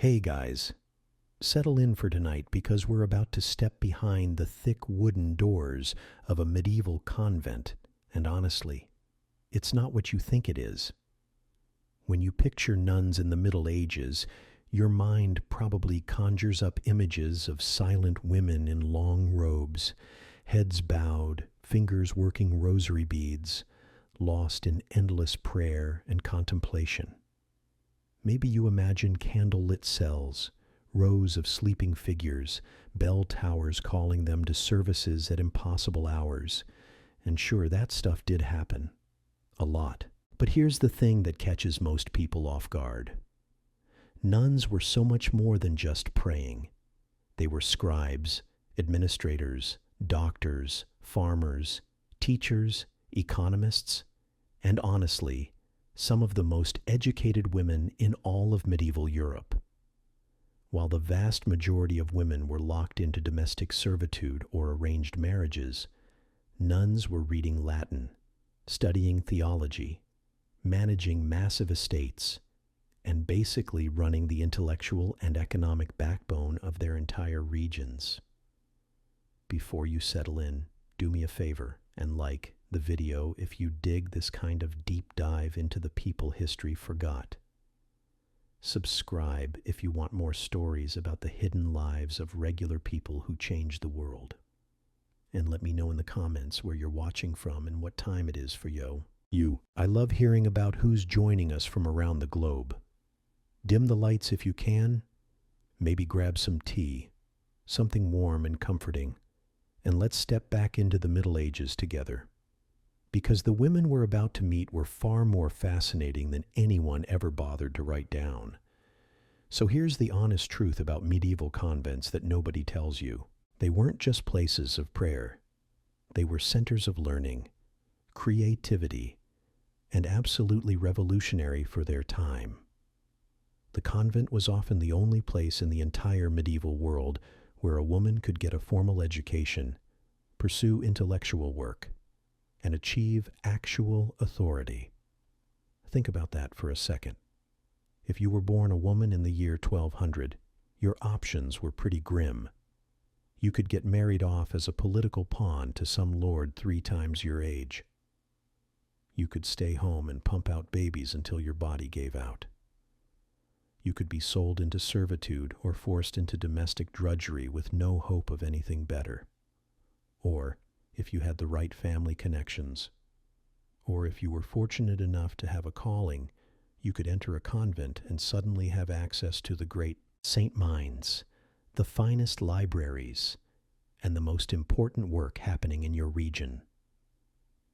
Hey guys, settle in for tonight because we're about to step behind the thick wooden doors of a medieval convent, and honestly, it's not what you think it is. When you picture nuns in the Middle Ages, your mind probably conjures up images of silent women in long robes, heads bowed, fingers working rosary beads, lost in endless prayer and contemplation. Maybe you imagine candle-lit cells, rows of sleeping figures, bell towers calling them to services at impossible hours. And sure, that stuff did happen. A lot. But here's the thing that catches most people off guard. Nuns were so much more than just praying. They were scribes, administrators, doctors, farmers, teachers, economists, and honestly, some of the most educated women in all of medieval Europe. While the vast majority of women were locked into domestic servitude or arranged marriages, nuns were reading Latin, studying theology, managing massive estates, and basically running the intellectual and economic backbone of their entire regions. Before you settle in, do me a favor and like the video if you dig this kind of deep dive into the people history forgot. Subscribe if you want more stories about the hidden lives of regular people who changed the world. And let me know in the comments where you're watching from and what time it is for you. I love hearing about who's joining us from around the globe. Dim the lights if you can. Maybe grab some tea, something warm and comforting, and let's step back into the Middle Ages together. Because the women we're about to meet were far more fascinating than anyone ever bothered to write down. So here's the honest truth about medieval convents that nobody tells you. They weren't just places of prayer. They were centers of learning, creativity, and absolutely revolutionary for their time. The convent was often the only place in the entire medieval world where a woman could get a formal education, pursue intellectual work, and achieve actual authority. Think about that for a second. If you were born a woman in the year 1200, your options were pretty grim. You could get married off as a political pawn to some lord 3 times your age. You could stay home and pump out babies until your body gave out. You could be sold into servitude or forced into domestic drudgery with no hope of anything better. Or, if you had the right family connections, or if you were fortunate enough to have a calling, you could enter a convent and suddenly have access to the great St. Minds, the finest libraries, and the most important work happening in your region.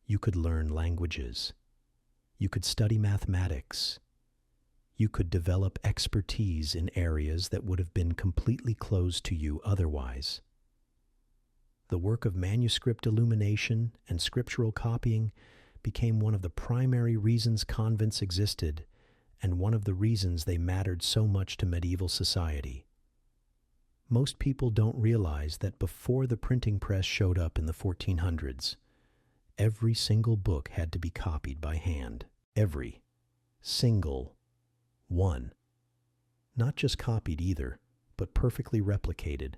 You could learn languages. You could study mathematics. You could develop expertise in areas that would have been completely closed to you otherwise. The work of manuscript illumination and scriptural copying became one of the primary reasons convents existed and one of the reasons they mattered so much to medieval society. Most people don't realize that before the printing press showed up in the 1400s, every single book had to be copied by hand. Every single one. Not just copied either, but perfectly replicated.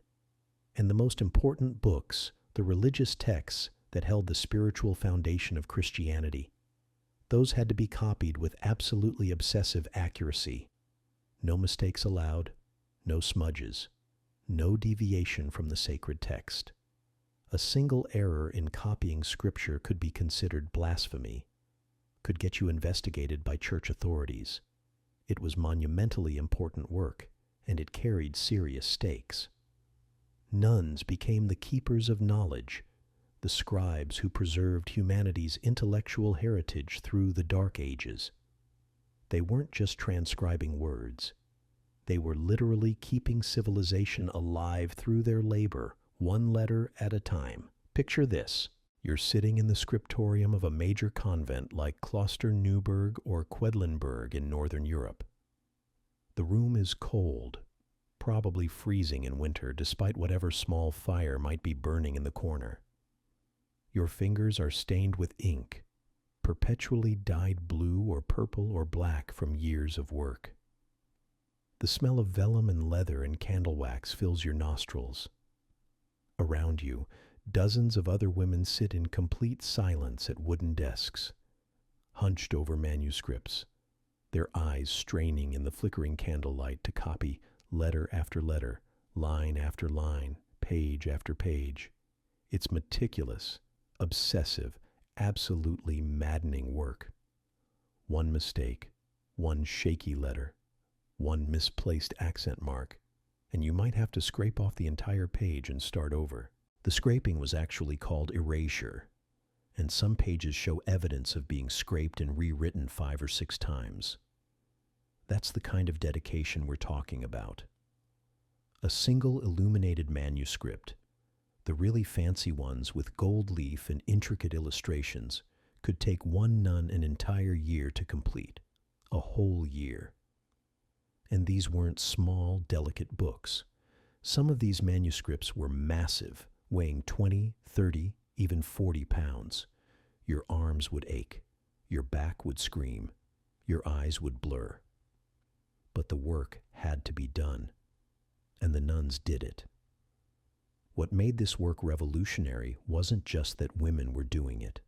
And the most important books, the religious texts that held the spiritual foundation of Christianity, those had to be copied with absolutely obsessive accuracy. No mistakes allowed, no smudges, no deviation from the sacred text. A single error in copying scripture could be considered blasphemy, could get you investigated by church authorities. It was monumentally important work, and it carried serious stakes. Nuns became the keepers of knowledge, the scribes who preserved humanity's intellectual heritage through the Dark Ages. They weren't just transcribing words. They were literally keeping civilization alive through their labor, one letter at a time. Picture this. You're sitting in the scriptorium of a major convent like Kloster Neuburg or Quedlinburg in Northern Europe. The room is cold, probably freezing in winter despite whatever small fire might be burning in the corner. Your fingers are stained with ink, perpetually dyed blue or purple or black from years of work. The smell of vellum and leather and candle wax fills your nostrils. Around you, dozens of other women sit in complete silence at wooden desks, hunched over manuscripts, their eyes straining in the flickering candlelight to copy letter after letter, line after line, page after page. It's meticulous, obsessive, absolutely maddening work. One mistake, one shaky letter, one misplaced accent mark, and you might have to scrape off the entire page and start over. The scraping was actually called erasure, and some pages show evidence of being scraped and rewritten 5 or 6 times. That's the kind of dedication we're talking about. A single illuminated manuscript, the really fancy ones with gold leaf and intricate illustrations, could take one nun an entire year to complete, a whole year. And these weren't small, delicate books. Some of these manuscripts were massive, weighing 20, 30, even 40 pounds. Your arms would ache, your back would scream, your eyes would blur. But the work had to be done, and the nuns did it. What made this work revolutionary wasn't just that women were doing it.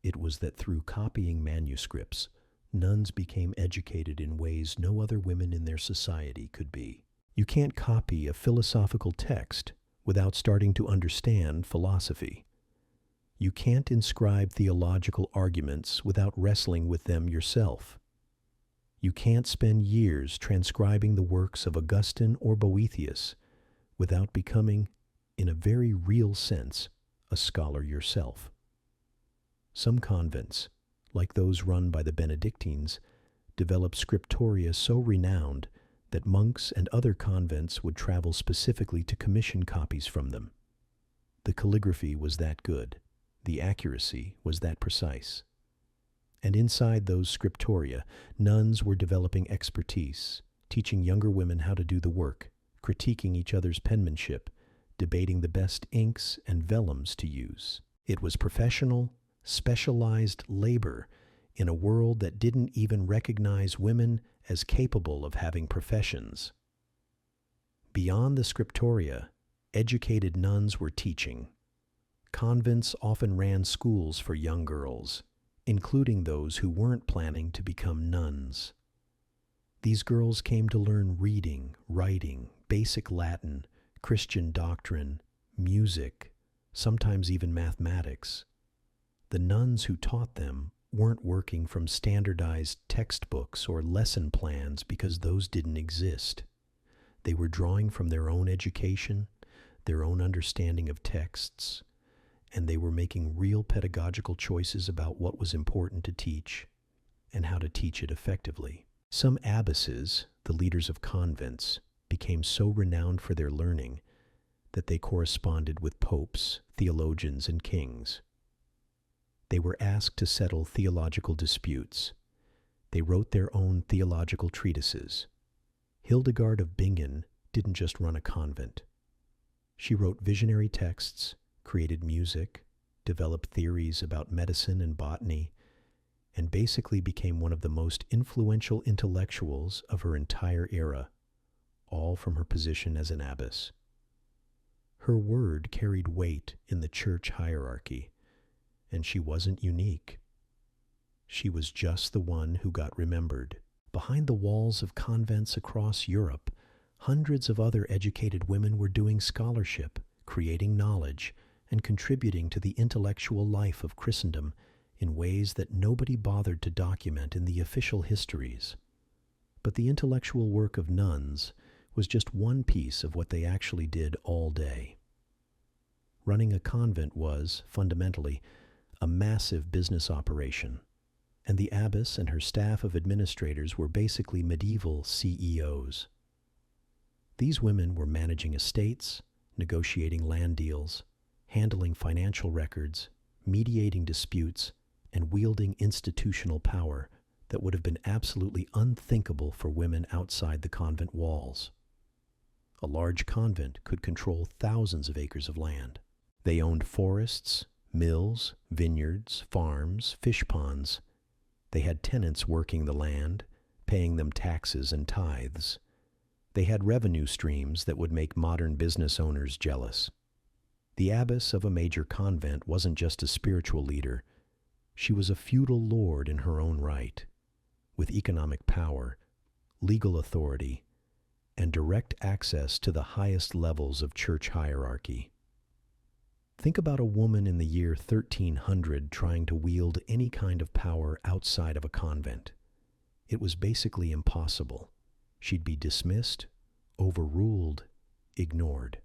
It was that through copying manuscripts, nuns became educated in ways no other women in their society could be. You can't copy a philosophical text without starting to understand philosophy. You can't inscribe theological arguments without wrestling with them yourself. You can't spend years transcribing the works of Augustine or Boethius without becoming, in a very real sense, a scholar yourself. Some convents, like those run by the Benedictines, developed scriptoria so renowned that monks and other convents would travel specifically to commission copies from them. The calligraphy was that good. The accuracy was that precise. And inside those scriptoria, nuns were developing expertise, teaching younger women how to do the work, critiquing each other's penmanship, debating the best inks and vellums to use. It was professional, specialized labor in a world that didn't even recognize women as capable of having professions. Beyond the scriptoria, educated nuns were teaching. Convents often ran schools for young girls, including those who weren't planning to become nuns. These girls came to learn reading, writing, basic Latin, Christian doctrine, music, sometimes even mathematics. The nuns who taught them weren't working from standardized textbooks or lesson plans because those didn't exist. They were drawing from their own education, their own understanding of texts, and they were making real pedagogical choices about what was important to teach and how to teach it effectively. Some abbesses, the leaders of convents, became so renowned for their learning that they corresponded with popes, theologians, and kings. They were asked to settle theological disputes. They wrote their own theological treatises. Hildegard of Bingen didn't just run a convent. She wrote visionary texts, created music, developed theories about medicine and botany, and basically became one of the most influential intellectuals of her entire era, all from her position as an abbess. Her word carried weight in the church hierarchy, and she wasn't unique. She was just the one who got remembered. Behind the walls of convents across Europe, hundreds of other educated women were doing scholarship, creating knowledge, and contributing to the intellectual life of Christendom in ways that nobody bothered to document in the official histories. But the intellectual work of nuns was just one piece of what they actually did all day. Running a convent was, fundamentally, a massive business operation, and the abbess and her staff of administrators were basically medieval CEOs. These women were managing estates, negotiating land deals, handling financial records, mediating disputes, and wielding institutional power that would have been absolutely unthinkable for women outside the convent walls. A large convent could control thousands of acres of land. They owned forests, mills, vineyards, farms, fish ponds. They had tenants working the land, paying them taxes and tithes. They had revenue streams that would make modern business owners jealous. The abbess of a major convent wasn't just a spiritual leader. She was a feudal lord in her own right, with economic power, legal authority, and direct access to the highest levels of church hierarchy. Think about a woman in the year 1300 trying to wield any kind of power outside of a convent. It was basically impossible. She'd be dismissed, overruled, ignored.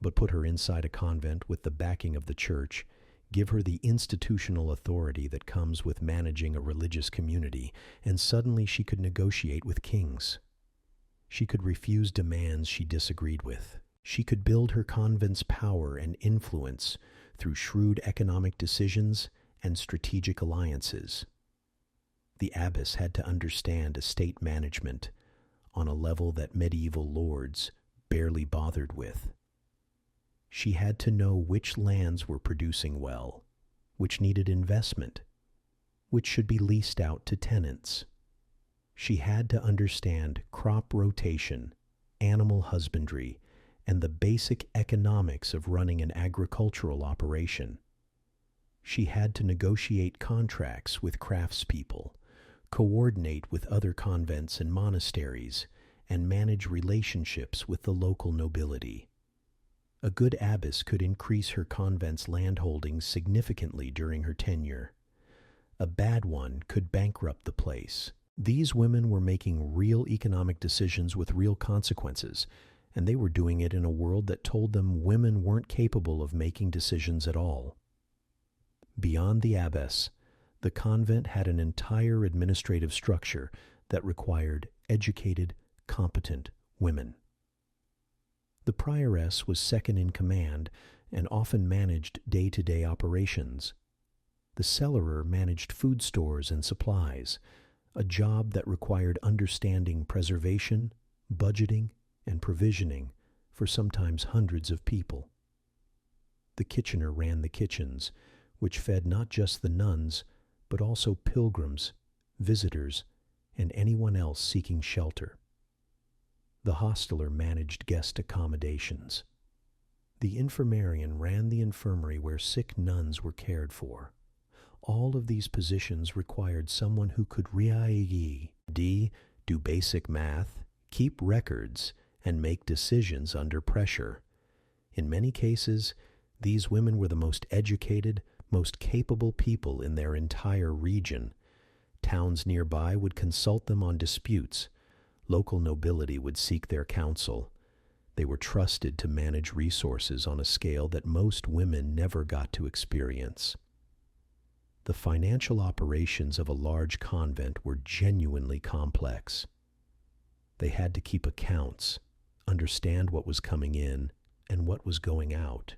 But put her inside a convent with the backing of the church, give her the institutional authority that comes with managing a religious community, and suddenly she could negotiate with kings. She could refuse demands she disagreed with. She could build her convent's power and influence through shrewd economic decisions and strategic alliances. The abbess had to understand estate management on a level that medieval lords barely bothered with. She had to know which lands were producing well, which needed investment, which should be leased out to tenants. She had to understand crop rotation, animal husbandry, and the basic economics of running an agricultural operation. She had to negotiate contracts with craftspeople, coordinate with other convents and monasteries, and manage relationships with the local nobility. A good abbess could increase her convent's landholdings significantly during her tenure. A bad one could bankrupt the place. These women were making real economic decisions with real consequences, and they were doing it in a world that told them women weren't capable of making decisions at all. Beyond the abbess, the convent had an entire administrative structure that required educated, competent women. The prioress was second in command and often managed day-to-day operations. The cellarer managed food stores and supplies, a job that required understanding preservation, budgeting, and provisioning for sometimes hundreds of people. The kitchener ran the kitchens, which fed not just the nuns, but also pilgrims, visitors, and anyone else seeking shelter. The hosteler managed guest accommodations. The infirmarian ran the infirmary where sick nuns were cared for. All of these positions required someone who could do basic math, keep records, and make decisions under pressure. In many cases, these women were the most educated, most capable people in their entire region. Towns nearby would consult them on disputes. Local nobility would seek their counsel. They were trusted to manage resources on a scale that most women never got to experience. The financial operations of a large convent were genuinely complex. They had to keep accounts, understand what was coming in and what was going out,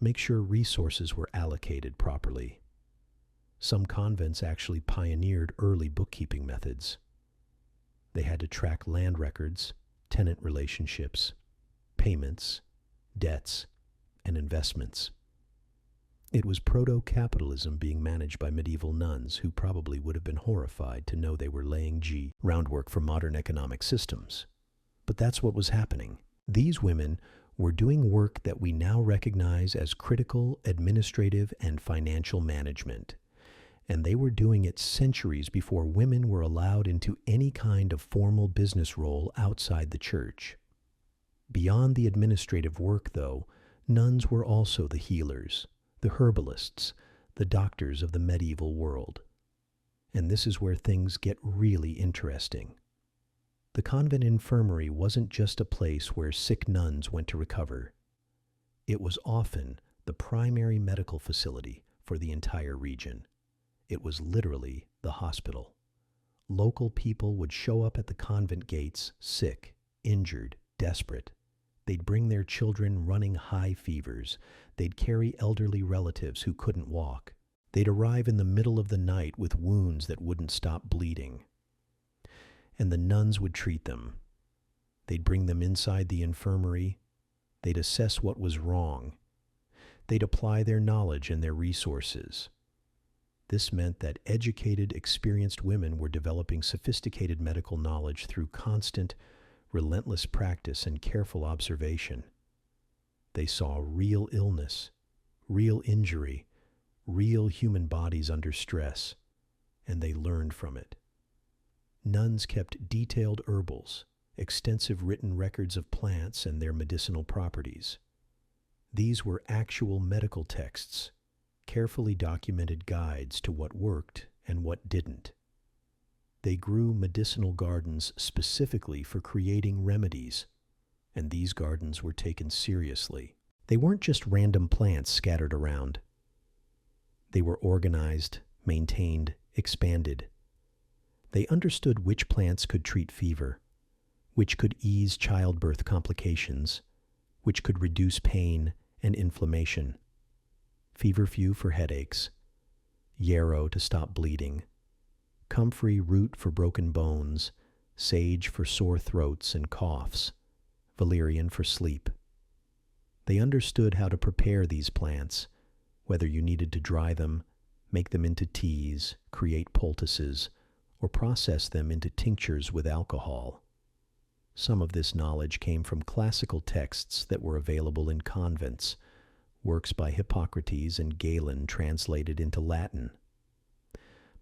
make sure resources were allocated properly. Some convents actually pioneered early bookkeeping methods. They had to track land records, tenant relationships, payments, debts, and investments. It was proto-capitalism being managed by medieval nuns who probably would have been horrified to know they were laying groundwork for modern economic systems. But that's what was happening. These women were doing work that we now recognize as critical administrative and financial management. And they were doing it centuries before women were allowed into any kind of formal business role outside the church. Beyond the administrative work, though, nuns were also the healers, the herbalists, the doctors of the medieval world. And this is where things get really interesting. The convent infirmary wasn't just a place where sick nuns went to recover. It was often the primary medical facility for the entire region. It was literally the hospital. Local people would show up at the convent gates, sick, injured, desperate. They'd bring their children running high fevers. They'd carry elderly relatives who couldn't walk. They'd arrive in the middle of the night with wounds that wouldn't stop bleeding. And the nuns would treat them. They'd bring them inside the infirmary. They'd assess what was wrong. They'd apply their knowledge and their resources. This meant that educated, experienced women were developing sophisticated medical knowledge through constant, relentless practice, and careful observation. They saw real illness, real injury, real human bodies under stress, and they learned from it. Nuns kept detailed herbals, extensive written records of plants and their medicinal properties. These were actual medical texts, carefully documented guides to what worked and what didn't. They grew medicinal gardens specifically for creating remedies, and these gardens were taken seriously. They weren't just random plants scattered around. They were organized, maintained, expanded. They understood which plants could treat fever, which could ease childbirth complications, which could reduce pain and inflammation. Feverfew for headaches, yarrow to stop bleeding, comfrey root for broken bones, sage for sore throats and coughs, valerian for sleep. They understood how to prepare these plants, whether you needed to dry them, make them into teas, create poultices, or process them into tinctures with alcohol. Some of this knowledge came from classical texts that were available in convents, works by Hippocrates and Galen translated into Latin.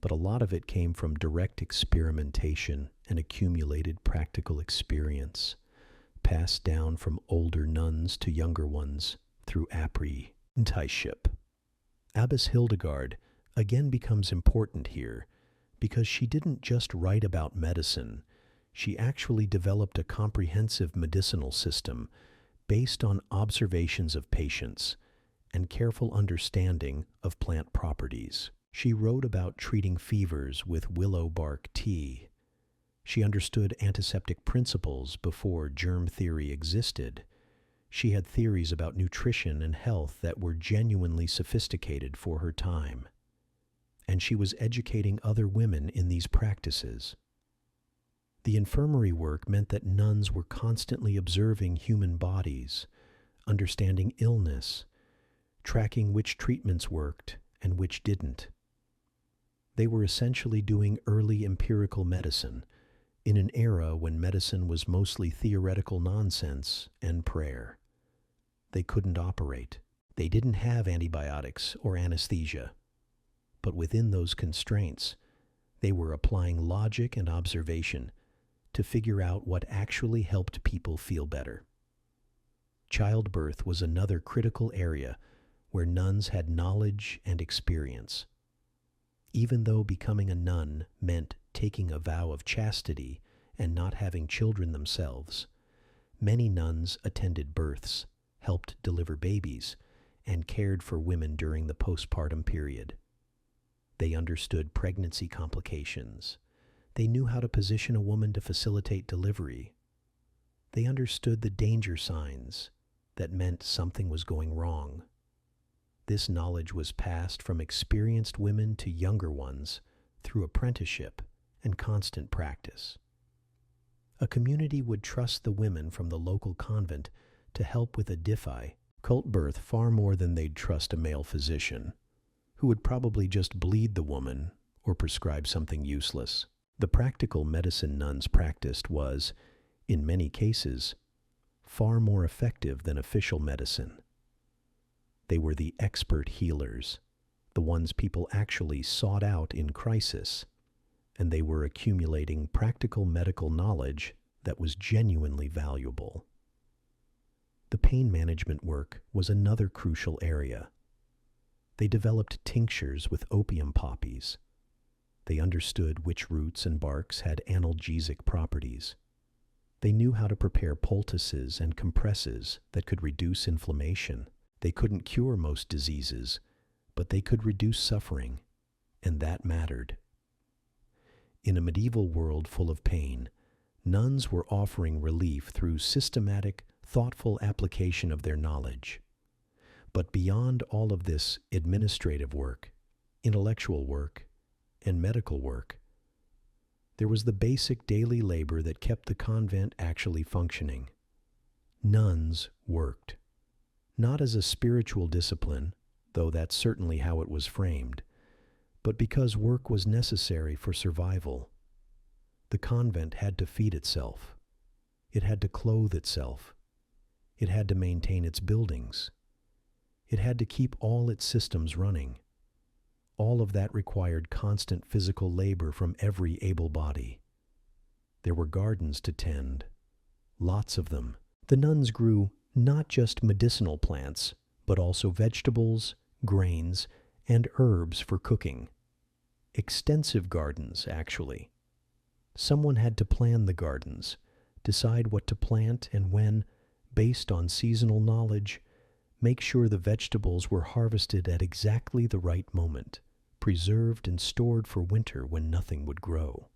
But a lot of it came from direct experimentation and accumulated practical experience, passed down from older nuns to younger ones through apprenticeship. Abbess Hildegard again becomes important here because she didn't just write about medicine. She actually developed a comprehensive medicinal system based on observations of patients and careful understanding of plant properties. She wrote about treating fevers with willow bark tea. She understood antiseptic principles before germ theory existed. She had theories about nutrition and health that were genuinely sophisticated for her time. And she was educating other women in these practices. The infirmary work meant that nuns were constantly observing human bodies, understanding illness, tracking which treatments worked and which didn't. They were essentially doing early empirical medicine in an era when medicine was mostly theoretical nonsense and prayer. They couldn't operate. They didn't have antibiotics or anesthesia. But within those constraints, they were applying logic and observation to figure out what actually helped people feel better. Childbirth was another critical area where nuns had knowledge and experience. Even though becoming a nun meant taking a vow of chastity and not having children themselves, many nuns attended births, helped deliver babies, and cared for women during the postpartum period. They understood pregnancy complications. They knew how to position a woman to facilitate delivery. They understood the danger signs that meant something was going wrong. This knowledge was passed from experienced women to younger ones through apprenticeship and constant practice. A community would trust the women from the local convent to help with a difficult birth far more than they'd trust a male physician, who would probably just bleed the woman or prescribe something useless. The practical medicine nuns practiced was, in many cases, far more effective than official medicine. They were the expert healers, the ones people actually sought out in crisis, and they were accumulating practical medical knowledge that was genuinely valuable. The pain management work was another crucial area. They developed tinctures with opium poppies. They understood which roots and barks had analgesic properties. They knew how to prepare poultices and compresses that could reduce inflammation. They couldn't cure most diseases, but they could reduce suffering, and that mattered. In a medieval world full of pain, nuns were offering relief through systematic, thoughtful application of their knowledge. But beyond all of this administrative work, intellectual work, and medical work, there was the basic daily labor that kept the convent actually functioning. Nuns worked. Not as a spiritual discipline, though that's certainly how it was framed, but because work was necessary for survival. The convent had to feed itself. It had to clothe itself. It had to maintain its buildings. It had to keep all its systems running. All of that required constant physical labor from every able body. There were gardens to tend, lots of them. The nuns grew not just medicinal plants, but also vegetables, grains, and herbs for cooking. Extensive gardens, actually. Someone had to plan the gardens, decide what to plant and when, based on seasonal knowledge, make sure the vegetables were harvested at exactly the right moment, preserved and stored for winter when nothing would grow.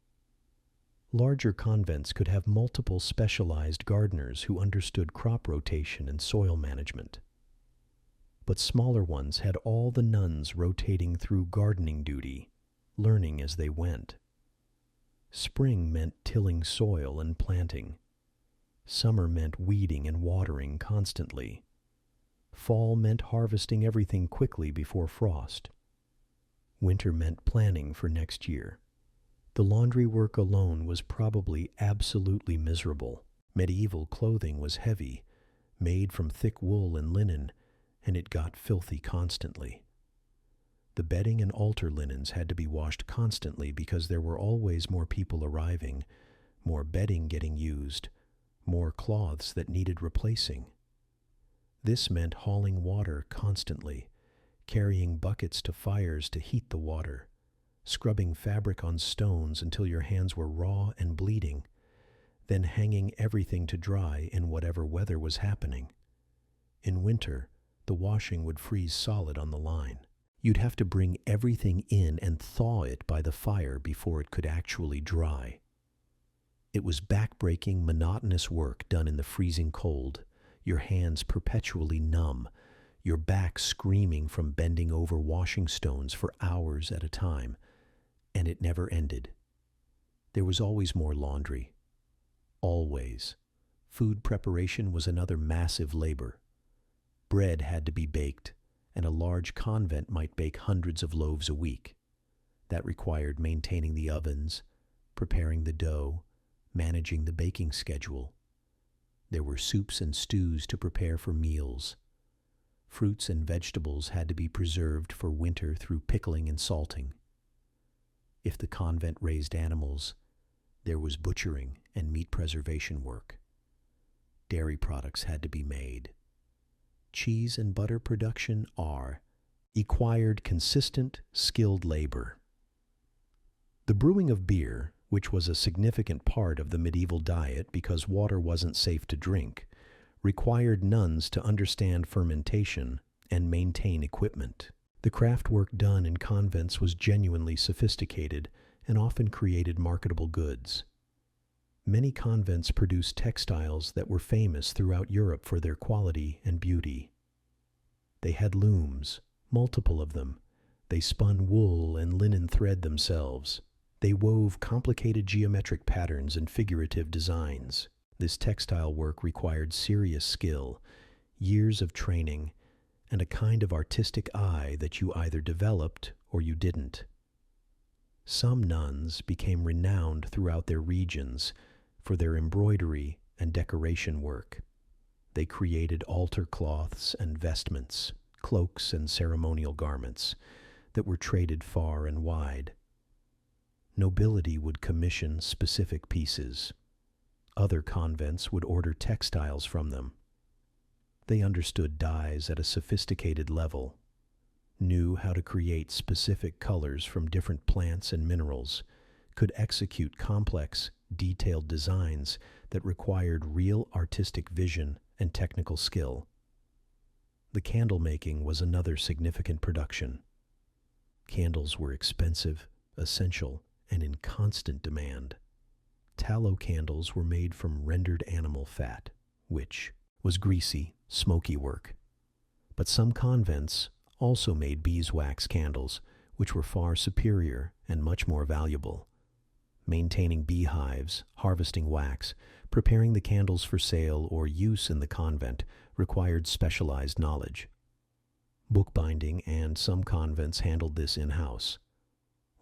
Larger convents could have multiple specialized gardeners who understood crop rotation and soil management. But smaller ones had all the nuns rotating through gardening duty, learning as they went. Spring meant tilling soil and planting. Summer meant weeding and watering constantly. Fall meant harvesting everything quickly before frost. Winter meant planning for next year. The laundry work alone was probably absolutely miserable. Medieval clothing was heavy, made from thick wool and linen, and it got filthy constantly. The bedding and altar linens had to be washed constantly because there were always more people arriving, more bedding getting used, more cloths that needed replacing. This meant hauling water constantly, carrying buckets to fires to heat the water, scrubbing fabric on stones until your hands were raw and bleeding, then hanging everything to dry in whatever weather was happening. In winter, the washing would freeze solid on the line. You'd have to bring everything in and thaw it by the fire before it could actually dry. It was back-breaking, monotonous work done in the freezing cold, your hands perpetually numb, your back screaming from bending over washing stones for hours at a time, and it never ended. There was always more laundry. Always. Food preparation was another massive labor. Bread had to be baked, and a large convent might bake hundreds of loaves a week. That required maintaining the ovens, preparing the dough, managing the baking schedule. There were soups and stews to prepare for meals. Fruits and vegetables had to be preserved for winter through pickling and salting. If the convent raised animals, there was butchering and meat preservation work. Dairy products had to be made. Cheese and butter production required consistent, skilled labor. The brewing of beer, which was a significant part of the medieval diet because water wasn't safe to drink, required nuns to understand fermentation and maintain equipment. The craft work done in convents was genuinely sophisticated and often created marketable goods. Many convents produced textiles that were famous throughout Europe for their quality and beauty. They had looms, multiple of them. They spun wool and linen thread themselves. They wove complicated geometric patterns and figurative designs. This textile work required serious skill, years of training, and a kind of artistic eye that you either developed or you didn't. Some nuns became renowned throughout their regions for their embroidery and decoration work. They created altar cloths and vestments, cloaks and ceremonial garments that were traded far and wide. Nobility would commission specific pieces. Other convents would order textiles from them. They understood dyes at a sophisticated level, knew how to create specific colors from different plants and minerals, could execute complex, detailed designs that required real artistic vision and technical skill. The candle making was another significant production. Candles were expensive, essential, and in constant demand. Tallow candles were made from rendered animal fat, which was greasy, smoky work. But some convents also made beeswax candles, which were far superior and much more valuable. Maintaining beehives, harvesting wax, preparing the candles for sale or use in the convent required specialized knowledge. Bookbinding and some convents handled this in-house.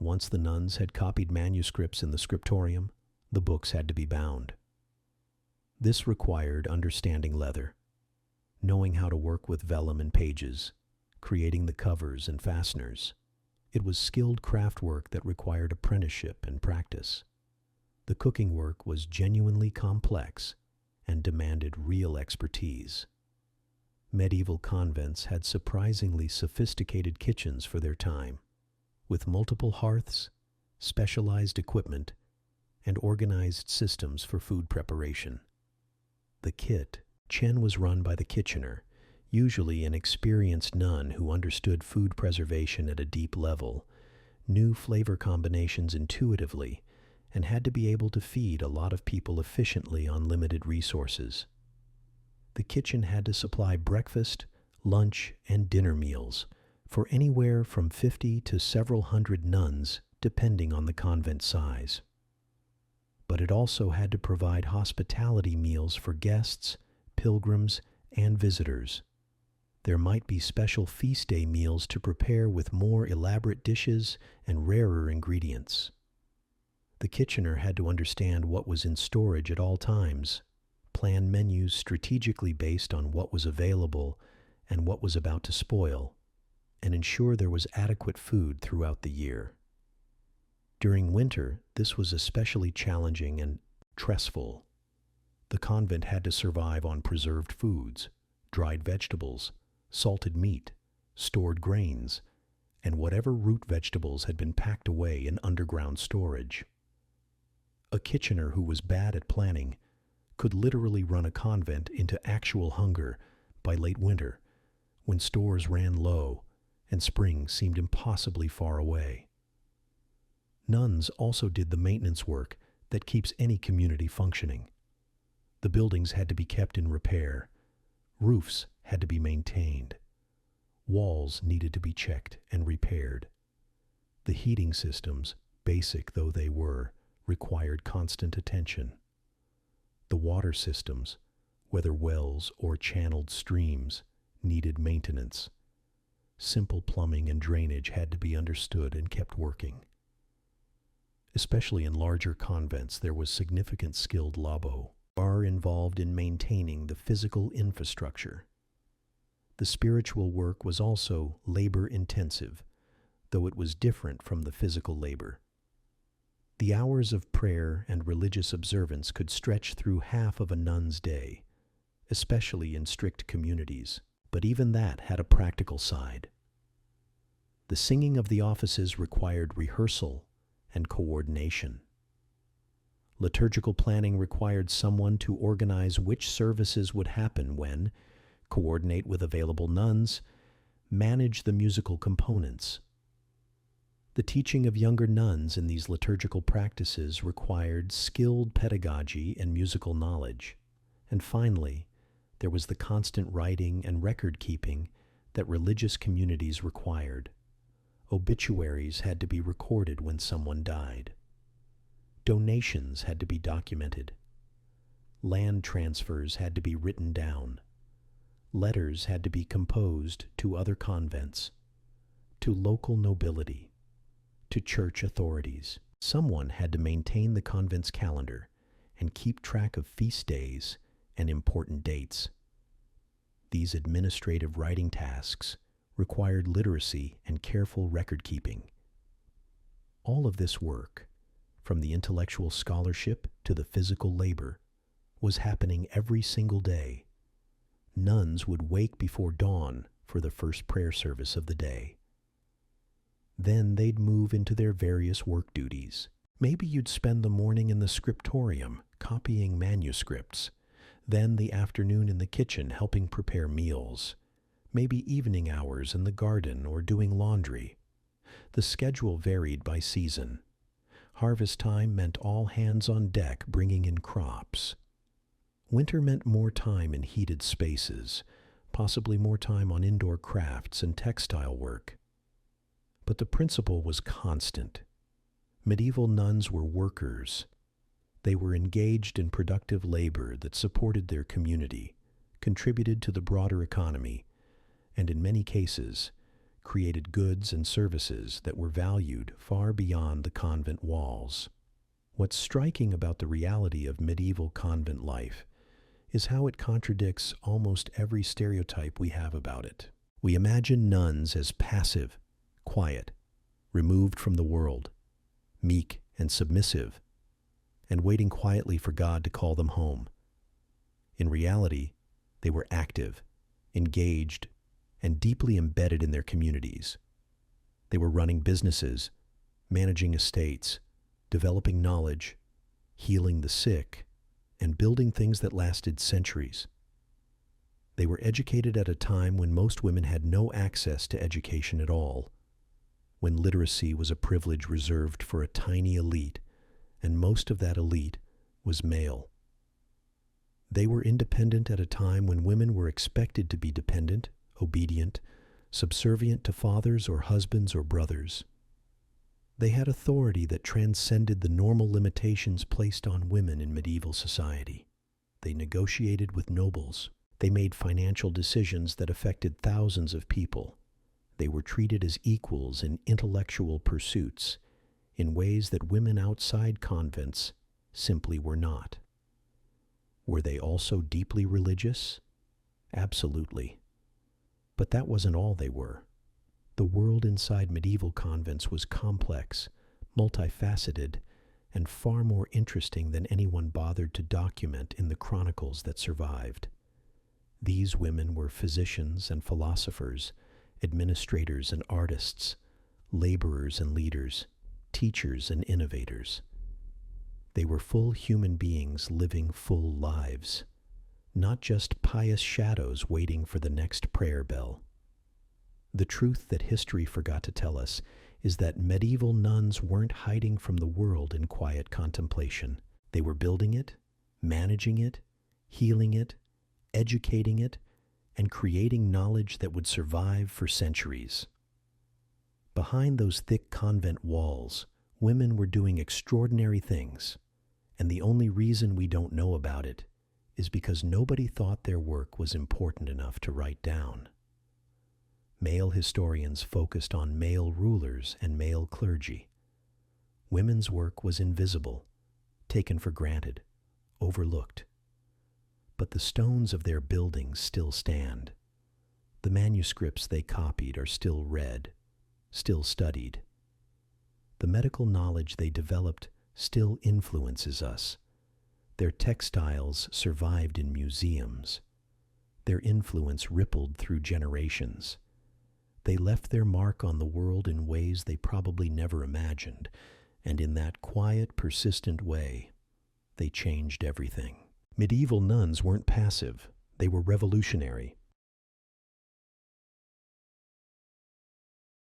Once the nuns had copied manuscripts in the scriptorium, the books had to be bound. This required understanding leather, knowing how to work with vellum and pages, creating the covers and fasteners. It was skilled craft work that required apprenticeship and practice. The cooking work was genuinely complex and demanded real expertise. Medieval convents had surprisingly sophisticated kitchens for their time, with multiple hearths, specialized equipment, and organized systems for food preparation. The kitchen was run by the kitchener, usually an experienced nun who understood food preservation at a deep level, knew flavor combinations intuitively, and had to be able to feed a lot of people efficiently on limited resources. The kitchen had to supply breakfast, lunch, and dinner meals for anywhere from 50 to several hundred nuns, depending on the convent size. But it also had to provide hospitality meals for guests, pilgrims, and visitors. There might be special feast day meals to prepare with more elaborate dishes and rarer ingredients. The kitchener had to understand what was in storage at all times, plan menus strategically based on what was available and what was about to spoil, and ensure there was adequate food throughout the year. During winter, this was especially challenging and stressful. The convent had to survive on preserved foods, dried vegetables, salted meat, stored grains, and whatever root vegetables had been packed away in underground storage. A kitchener who was bad at planning could literally run a convent into actual hunger by late winter, when stores ran low and spring seemed impossibly far away. Nuns also did the maintenance work that keeps any community functioning. The buildings had to be kept in repair, roofs had to be maintained, walls needed to be checked and repaired. The heating systems, basic though they were, required constant attention. The water systems, whether wells or channeled streams, needed maintenance. Simple plumbing and drainage had to be understood and kept working. Especially in larger convents, there was significant skilled labor involved in maintaining the physical infrastructure. The spiritual work was also labor-intensive, though it was different from the physical labor. The hours of prayer and religious observance could stretch through half of a nun's day, especially in strict communities, but even that had a practical side. The singing of the offices required rehearsal and coordination. Liturgical planning required someone to organize which services would happen when, coordinate with available nuns, manage the musical components. The teaching of younger nuns in these liturgical practices required skilled pedagogy and musical knowledge. And finally, there was the constant writing and record keeping that religious communities required. Obituaries had to be recorded when someone died. Donations had to be documented. Land transfers had to be written down. Letters had to be composed to other convents, to local nobility, to church authorities. Someone had to maintain the convent's calendar and keep track of feast days and important dates. These administrative writing tasks required literacy and careful record-keeping. All of this work, from the intellectual scholarship to the physical labor, was happening every single day. Nuns would wake before dawn for the first prayer service of the day. Then they'd move into their various work duties. Maybe you'd spend the morning in the scriptorium, copying manuscripts, then the afternoon in the kitchen helping prepare meals, maybe evening hours in the garden or doing laundry. The schedule varied by season. Harvest time meant all hands on deck bringing in crops. Winter meant more time in heated spaces, possibly more time on indoor crafts and textile work. But the principle was constant. Medieval nuns were workers. They were engaged in productive labor that supported their community, contributed to the broader economy, and in many cases, created goods and services that were valued far beyond the convent walls. What's striking about the reality of medieval convent life is how it contradicts almost every stereotype we have about it. We imagine nuns as passive, quiet, removed from the world, meek and submissive, and waiting quietly for God to call them home. In reality, they were active, engaged, and deeply embedded in their communities. They were running businesses, managing estates, developing knowledge, healing the sick, and building things that lasted centuries. They were educated at a time when most women had no access to education at all, when literacy was a privilege reserved for a tiny elite, and most of that elite was male. They were independent at a time when women were expected to be dependent, obedient, subservient to fathers or husbands or brothers. They had authority that transcended the normal limitations placed on women in medieval society. They negotiated with nobles. They made financial decisions that affected thousands of people. They were treated as equals in intellectual pursuits in ways that women outside convents simply were not. Were they also deeply religious? Absolutely. But that wasn't all they were. The world inside medieval convents was complex, multifaceted, and far more interesting than anyone bothered to document in the chronicles that survived. These women were physicians and philosophers, administrators and artists, laborers and leaders, teachers and innovators. They were full human beings living full lives, not just pious shadows waiting for the next prayer bell. The truth that history forgot to tell us is that medieval nuns weren't hiding from the world in quiet contemplation. They were building it, managing it, healing it, educating it, and creating knowledge that would survive for centuries. Behind those thick convent walls, women were doing extraordinary things, and the only reason we don't know about it is because nobody thought their work was important enough to write down. Male historians focused on male rulers and male clergy. Women's work was invisible, taken for granted, overlooked. But the stones of their buildings still stand. The manuscripts they copied are still read, still studied. The medical knowledge they developed still influences us. Their textiles survived in museums. Their influence rippled through generations. They left their mark on the world in ways they probably never imagined, and in that quiet, persistent way, they changed everything. Medieval nuns weren't passive. They were revolutionary.